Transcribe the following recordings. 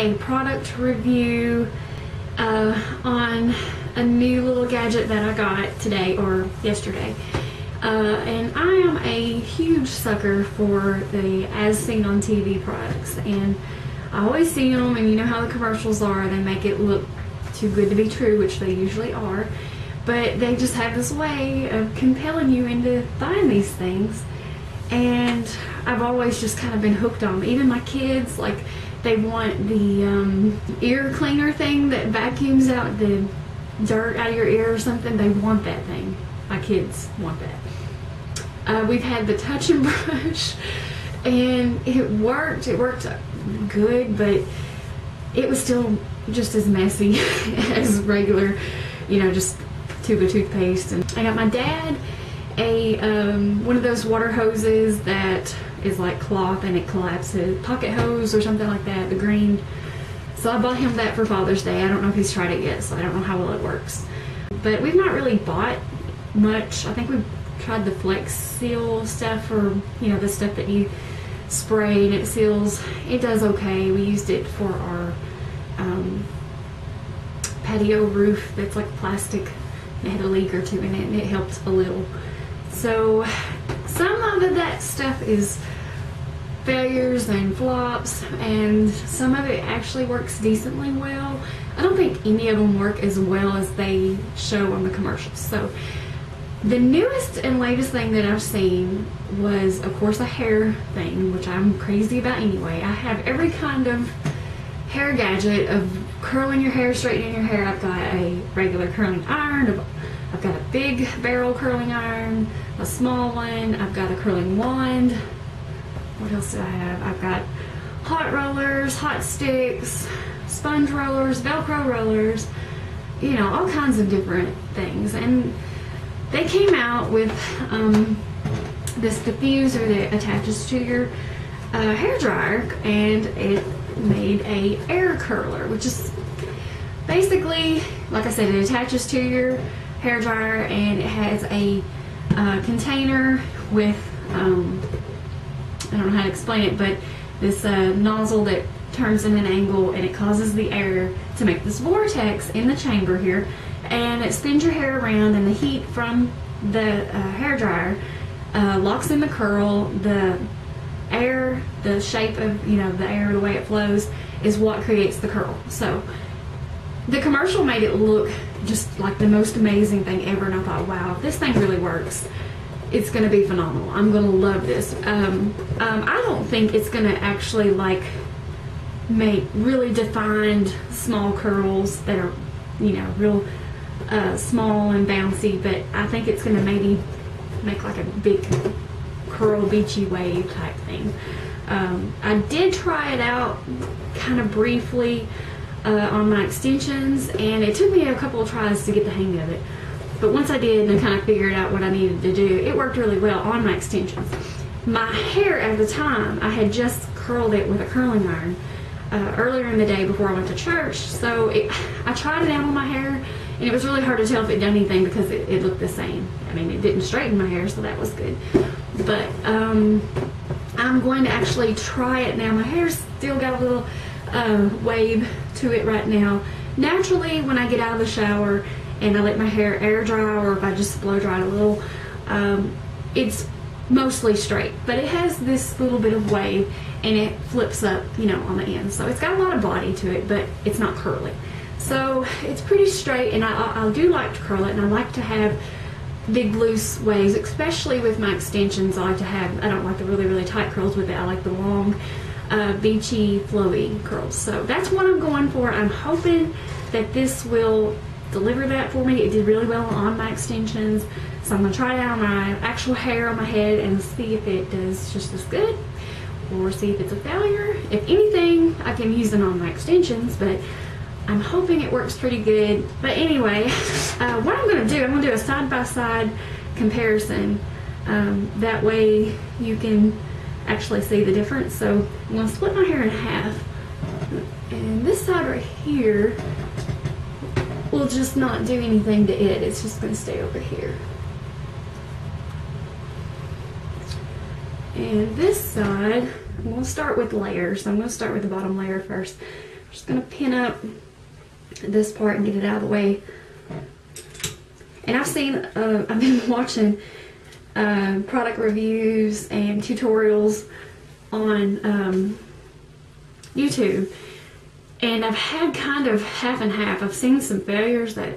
a product review on a new little gadget that I got today or yesterday. And I am a huge sucker for the as seen on TV products, and I always see them, and you know how the commercials are, they make it look too good to be true, which they usually are, but they just have this way of compelling you into buying these things. And I've always just kind of been hooked on them. Even my kids, like, they want the ear cleaner thing that vacuums out the dirt out of your ear or something. They want that thing. My kids want that. We've had the touch and brush, and it worked. It worked good, but it was still just as messy as regular, you know, just tube of toothpaste. And I got my dad a one of those water hoses that is like cloth and it collapses, pocket hose or something like that, the green. So I bought him that for Father's Day. I don't know if he's tried it yet, so I don't know how well it works. But we've not really bought much. I think we've tried the Flex Seal stuff, or you know, the stuff that you spray and it seals. It does okay. We used it for our patio roof that's like plastic. It had a leak or two in it, and it helped a little. So some of that stuff is failures and flops, and some of it actually works decently well. I don't think any of them work as well as they show on the commercials. So the newest and latest thing that I've seen was, of course, a hair thing, which I'm crazy about anyway. I have every kind of hair gadget of curling your hair, straightening your hair. I've got a regular curling iron, I've got a big barrel curling iron, a small one, I've got a curling wand. What else do I have? I've got hot rollers, hot sticks, sponge rollers, Velcro rollers, you know, all kinds of different things. And they came out with this diffuser that attaches to your hair dryer, and it made a air curler, which is basically, like I said, it attaches to your hair dryer, and it has a container with I don't know how to explain it, but this nozzle that turns in an angle, and it causes the air to make this vortex in the chamber here, and it spins your hair around, and the heat from the hair dryer locks in the curl. The air, the shape of, you know, the air, the way it flows is what creates the curl. So the commercial made it look just like the most amazing thing ever, and I thought, wow, if this thing really works, it's going to be phenomenal. I'm going to love this. I don't think it's going to actually like make really defined small curls that are, you know, real small and bouncy, but I think it's going to maybe make like a big curl beachy wave type thing. I did try it out kind of briefly on my extensions, and it took me a couple of tries to get the hang of it. But once I did and kind of figured out what I needed to do, it worked really well on my extensions. My hair at the time, I had just curled it with a curling iron earlier in the day before I went to church. So I tried it out on my hair, and it was really hard to tell if it done anything because it looked the same. I mean, it didn't straighten my hair, so that was good. But I'm going to actually try it now. My hair's still got a little wave to it right now. Naturally, when I get out of the shower and I let my hair air dry, or if I just blow dry it a little, it's mostly straight, but it has this little bit of wave, and it flips up, you know, on the end. So it's got a lot of body to it, but it's not curly. So it's pretty straight, and I do like to curl it, and I like to have big loose waves, especially with my extensions. I don't like the really, really tight curls with it. I like the long, beachy, flowy curls. So that's what I'm going for. I'm hoping that this will deliver that for me. It did really well on my extensions, so I'm going to try it out on my actual hair on my head and see if it does just as good, or see if it's a failure. If anything, I can use it on my extensions, but I'm hoping it works pretty good. But anyway, what I'm going to do a side-by-side comparison. That way you can actually see the difference. So I'm going to split my hair in half, and this side right here will just not do anything to it. It's just going to stay over here. And this side, I'm going to start with layers. So I'm going to start with the bottom layer first. Just gonna pin up this part and get it out of the way. And I've been watching product reviews and tutorials on YouTube, and I've had kind of half and half. I've seen some failures that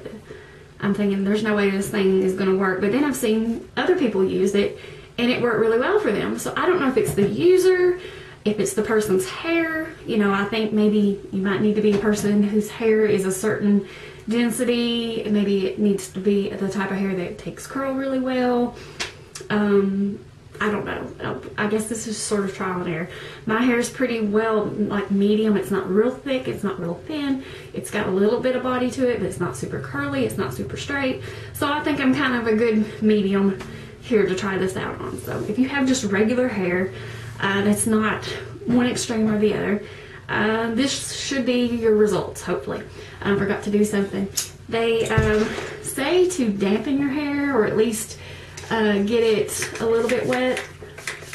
I'm thinking there's no way this thing is going to work, but then I've seen other people use it and it worked really well for them. So I don't know if it's the user, if it's the person's hair. You know, I think maybe you might need to be a person whose hair is a certain density. Maybe it needs to be the type of hair that takes curl really well. I don't know. I guess this is sort of trial and error. My hair is pretty well, like, medium. It's not real thick. It's not real thin. It's got a little bit of body to it, but it's not super curly. It's not super straight. So I think I'm kind of a good medium here to try this out on. So if you have just regular hair that's not one extreme or the other, this should be your results, hopefully. I forgot to do something. They say to dampen your hair, or at least get it a little bit wet.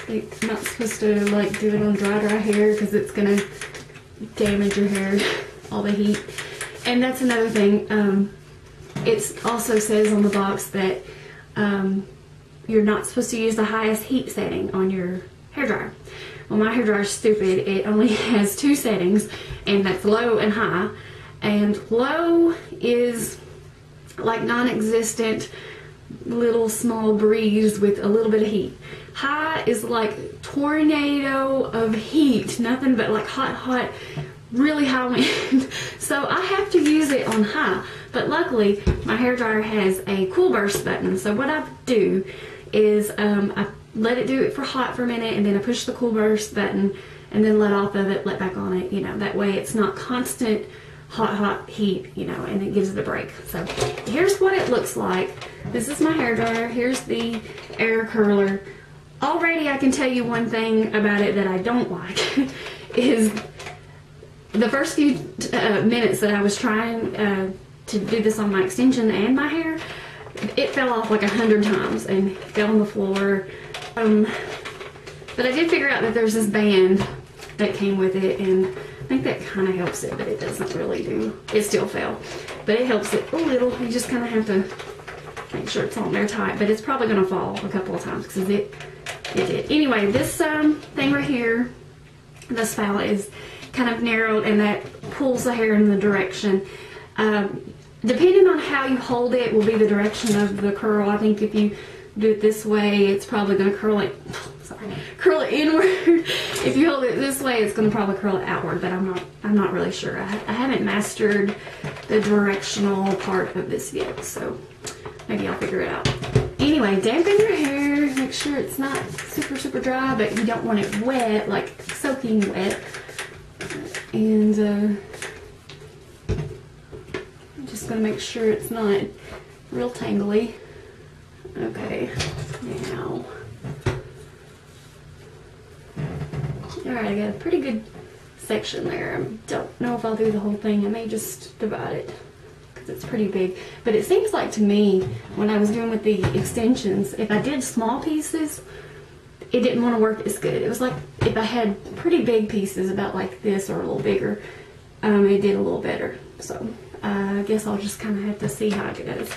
You're not supposed to, like, do it on dry hair because it's gonna damage your hair, all the heat. And that's another thing. It also says on the box that you're not supposed to use the highest heat setting on your hairdryer. Well, my hairdryer is stupid. It only has 2 settings, and that's low and high. And low is like non-existent little small breeze with a little bit of heat. High is like tornado of heat, nothing but like hot, really high wind. So I have to use it on high, but luckily my hairdryer has a cool burst button. So what I do is I let it do it for hot for a minute, and then I push the cool burst button and then let off of it, let back on it, you know, that way it's not constant hot heat, you know, and it gives it a break. So here's what it looks like. This is my hairdryer. Here's the air curler. Already I can tell you one thing about it that I don't like is the first few minutes that I was trying to do this on my extension and my hair, it fell off like 100 times and fell on the floor. But I did figure out that there's this band that came with it, and I think that kind of helps it, but it doesn't really do. It still fell, but it helps it a little. You just kind of have to make sure it's on there tight, but it's probably going to fall a couple of times because it did. Anyway, this thing right here, this spout is kind of narrowed, and that pulls the hair in the direction. Depending on how you hold it will be the direction of the curl. I think if you do it this way, it's probably going to curl it inward. If you hold it this way, it's going to probably curl it outward, but I'm not really sure. I haven't mastered the directional part of this yet, so maybe I'll figure it out. Anyway, dampen your hair. Make sure it's not super dry, but you don't want it wet, like soaking wet. And I'm just going to make sure it's not real tangly. Okay, now. Alright, I got a pretty good section there. I don't know if I'll do the whole thing. I may just divide it because it's pretty big. But it seems like to me, when I was doing with the extensions, if I did small pieces, it didn't want to work as good. It was like if I had pretty big pieces, about like this or a little bigger, it did a little better. So I guess I'll just kind of have to see how it goes.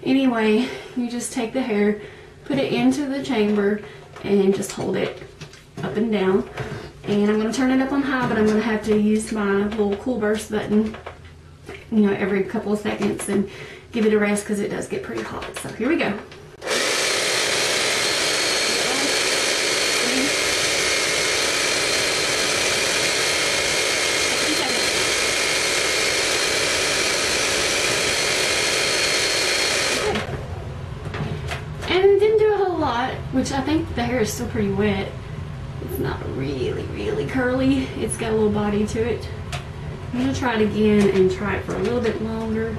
Anyway, you just take the hair, put it into the chamber, and just hold it up and down. And I'm going to turn it up on high, but I'm going to have to use my little cool burst button, you know, every couple of seconds and give it a rest because it does get pretty hot. So here we go. And it didn't do a whole lot, which I think the hair is still pretty wet. It's not really curly. It's got a little body to it. I'm gonna try it again and try it for a little bit longer.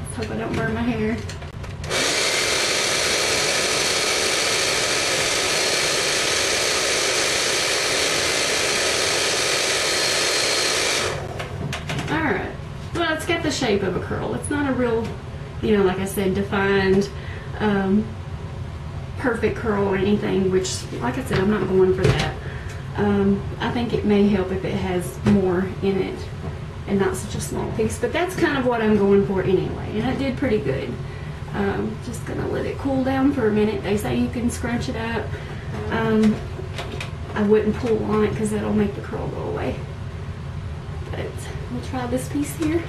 Let's hope I don't burn my hair. Alright. Well, it's got the shape of a curl. It's not a real, you know, like I said, defined perfect curl or anything, which, like I said, I'm not going for that. I think it may help if it has more in it and not such a small piece, but that's kind of what I'm going for anyway, and it did pretty good. Just gonna let it cool down for a minute. They say you can scrunch it up. I wouldn't pull on it because that'll make the curl go away. But we'll try this piece here.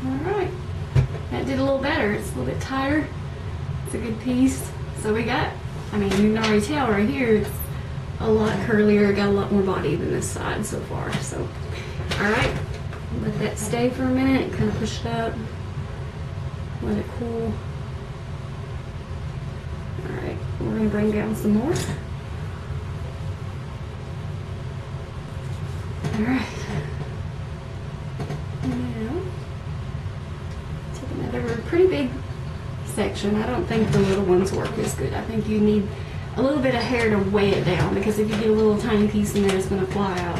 Alright, that did a little better. It's a little bit tighter. It's a good piece. So we got, I mean, you can already tell right here, it's a lot curlier, got a lot more body than this side so far. So, alright, let that stay for a minute, kind of push it up, let it cool. Alright, we're going to bring down some more. Alright, now, take another pretty big section. I don't think the little ones work as good. I think you need a little bit of hair to weigh it down, because if you get a little tiny piece in there, it's going to fly out.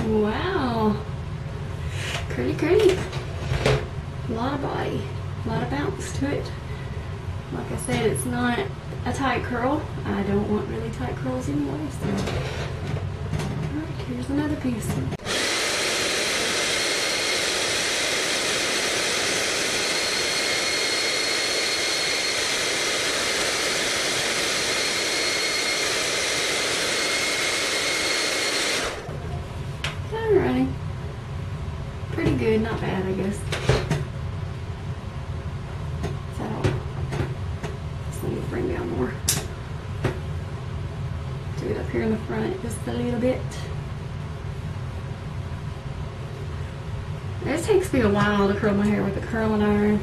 Wow, pretty. A lot of body, a lot of bounce to it. Like I said, it's not a tight curl. I don't want really tight curls anyway, so. Alright, here's another piece. Alrighty. Pretty good, not bad, I guess. Bring down more. Do it up here in the front just a little bit. It takes me a while to curl my hair with a curling iron,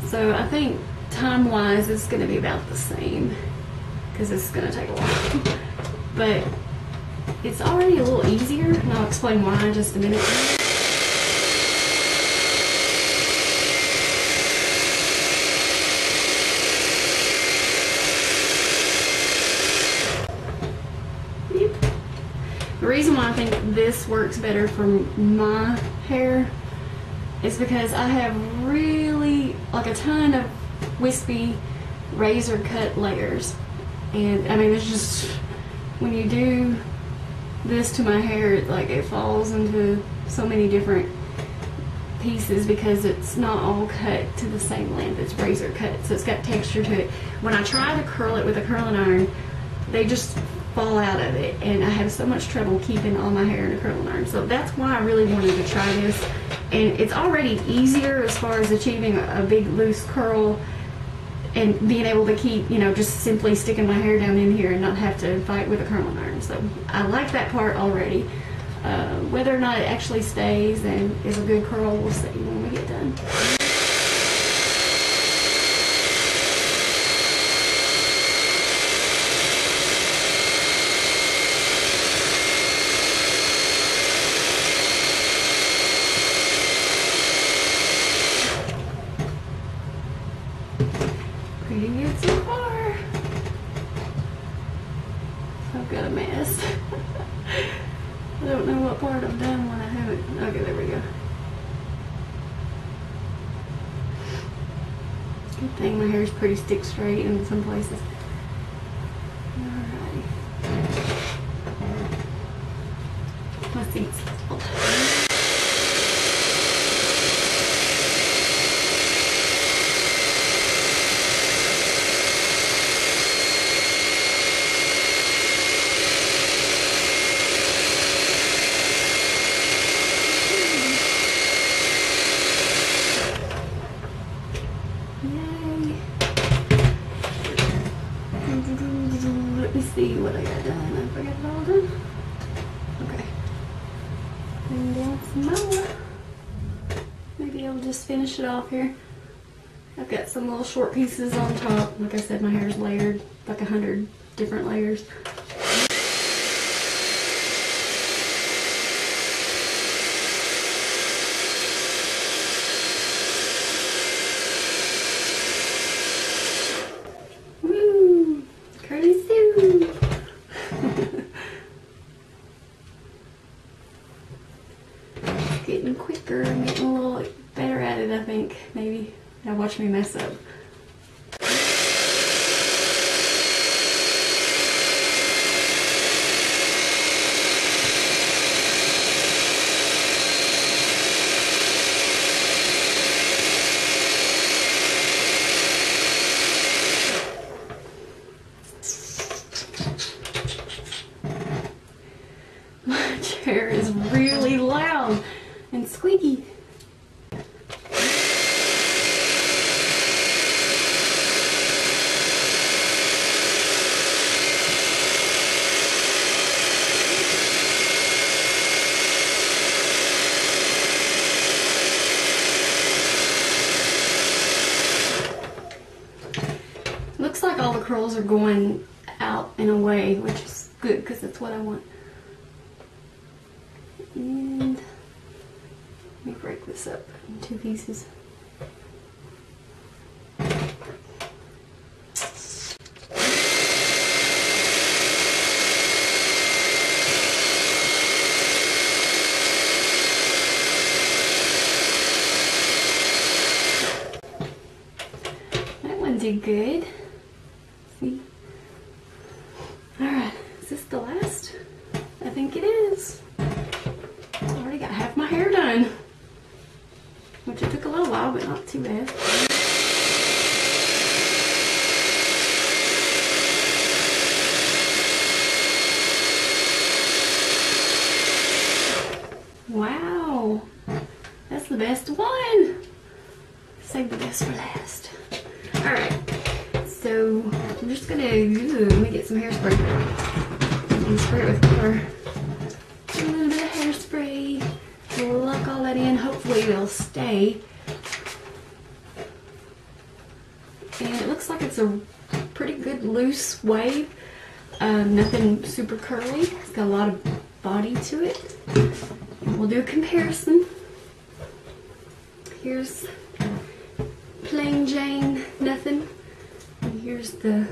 so I think time-wise it's going to be about the same, because it's going to take a while. But it's already a little easier, and I'll explain why in just a minute. The reason why I think this works better for my hair is because I have really, like, a ton of wispy razor cut layers, and I mean, it's just, when you do this to my hair, it falls into so many different pieces because it's not all cut to the same length. It's razor cut, so it's got texture to it. When I try to curl it with a curling iron, they just fall out of it, and I have so much trouble keeping all my hair in a curling iron. So that's why I really wanted to try this, and it's already easier as far as achieving a big loose curl and being able to keep, you know, just simply sticking my hair down in here and not have to fight with a curling iron. So I like that part already. Whether or not it actually stays and is a good curl, we'll see when we get done. Pretty good so far. I've got a mess. I don't know what part I've done when I haven't. Okay, there we go. Good thing my hair's pretty stick straight in some places. Alrighty. My seat's settled. Let me see what I got done. I forgot it all done. Okay. Bring down some more. Maybe I'll just finish it off here. I've got some little short pieces on top. Like I said, my hair is layered, like 100 different layers. Woo! Curly Sue! Getting quicker, I'm getting a little better at it, I think. Maybe. Now watch me mess up. My chair is really loud and squeaky. Looks like all the curls are going out and away, which is good because that's what I want. And let me break this up in 2 pieces. That one did good. See? Alright, is this the last? I think it is. I already got half my hair done, which it took a little while, but not too bad. Wow, that's the best one. Save the best for last. Alright, so I'm just gonna, let me get some hairspray and spray it with color. A little bit of hairspray, lock all that in, hopefully they'll stay. And it looks like it's a pretty good loose wave, nothing super curly, it's got a lot of body to it. And we'll do a comparison. Here's plain Jane, nothing. And here's the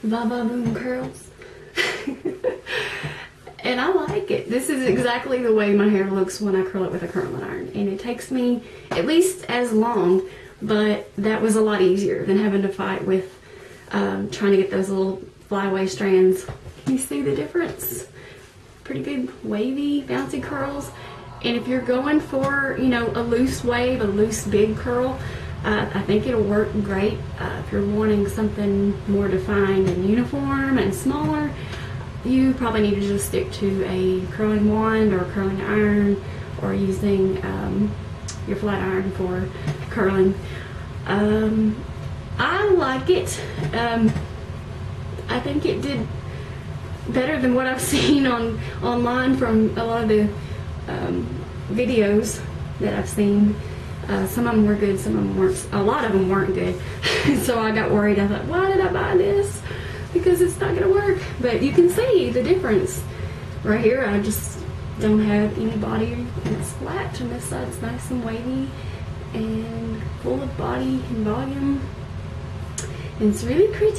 Baba Boom curls. And I like it. This is exactly the way my hair looks when I curl it with a curling iron. And it takes me at least as long, but that was a lot easier than having to fight with trying to get those little flyaway strands. You see the difference? Pretty good wavy, bouncy curls. And if you're going for, you know, a loose wave, a loose big curl, I think it'll work great. If you're wanting something more defined and uniform and smaller, you probably need to just stick to a curling wand or a curling iron, or using your flat iron for curling. I like it. I think it did better than what I've seen online from a lot of the videos that I've seen. Some of them were good, some of them weren't. A lot of them weren't good. So I got worried. I thought, why did I buy this? Because it's not gonna work. But you can see the difference. Right here, I just don't have any body, and it's flat, and this side's nice and wavy and full of body and volume. And it's really pretty.